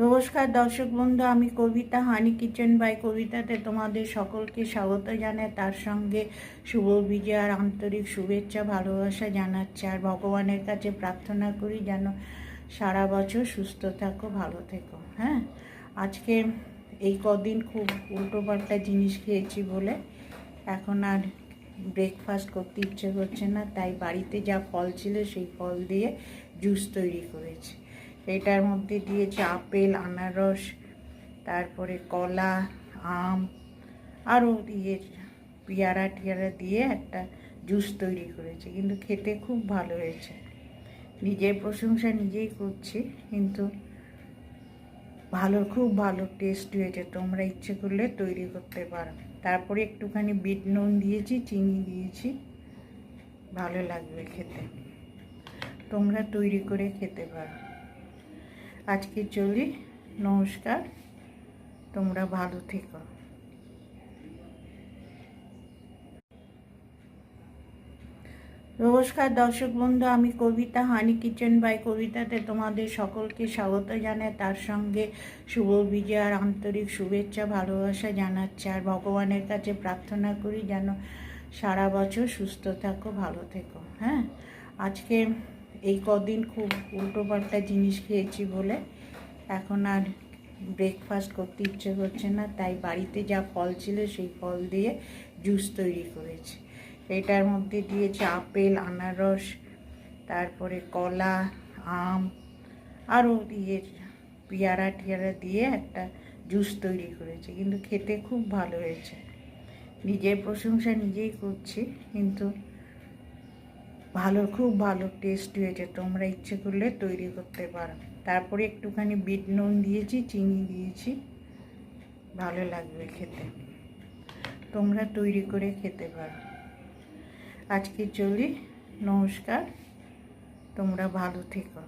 নমস্কার দর্শক বন্ধু, আমি কবিতা, হানি কিচেন বাই কবিতাতে তোমাদের সকলকে স্বাগত জানাই। তার সঙ্গে শুভ বিজয়ার আন্তরিক শুভেচ্ছা ভালোবাসা জানাচ্ছি। আর ভগবানের কাছে প্রার্থনা করি যেন সারা বছর সুস্থ থাকো, ভালো থেকো। হ্যাঁ, আজকে এই কদিন খুব উল্টোপাল্টা জিনিস খেয়েছি বলে এখন আর ব্রেকফাস্ট করতে ইচ্ছে করছে না, তাই বাড়িতে যা ফল ছিল সেই ফল দিয়ে জুস তৈরি করেছি। এটার মধ্যে দিয়েছে আপেল, আনারস, তারপরে কলা, আম, আরও দিয়ে পেয়ারা টিয়ারা দিয়ে একটা জুস তৈরি করেছি। কিন্তু খেতে খুব ভালো হয়েছে। নিজের প্রশংসা নিজেই করছি, কিন্তু খুব ভালো টেস্ট হয়েছে। তোমরা ইচ্ছে করলে তৈরি করতে পারো। তারপরে একটুখানি বিট নুন দিয়েছি, চিনি দিয়েছি, ভালো লাগবে খেতে। তোমরা তৈরি করে খেতে পারো। আজকে চলি, নমস্কার, তোমরা ভালো থেকো। নমস্কার দর্শক বন্ধু, আমি কবিতা, হানি কিচেন বাই কবিতাতে তোমাদের সকলকে স্বাগত জানাই। তার সঙ্গে শুভ বিজয়ার আন্তরিক শুভেচ্ছা ভালোবাসা জানাচ্ছি। আর ভগবানের কাছে প্রার্থনা করি যেন সারা বছর সুস্থ থাকো, ভালো থেকো। হ্যাঁ, আজকে এই কদিন খুব উল্টোপাল্টা জিনিস খেয়েছি বলে এখন আর ব্রেকফাস্ট করতে ইচ্ছে করছে না, তাই বাড়িতে যা ফল ছিল সেই ফল দিয়ে জুস তৈরি করেছি। এটার মধ্যে দিয়েছে আপেল, আনারস, তারপরে কলা, আম, আরও দিয়ে পেয়ারা টিয়ারা দিয়ে একটা জুস তৈরি করেছি। কিন্তু খেতে খুব ভালো হয়েছে। নিজের প্রশংসা নিজেই করছি, কিন্তু খুব ভালো টেস্ট হয়েছে। তোমরা ইচ্ছে করলে তৈরি করতে পারো। তারপরে একটুখানি বিট নুন দিয়েছি, চিনি দিয়েছি, ভালো লাগবে খেতে। তোমরা তৈরি করে খেতে পারো। আজকে চলি, নমস্কার, তোমরা ভালো থেকো।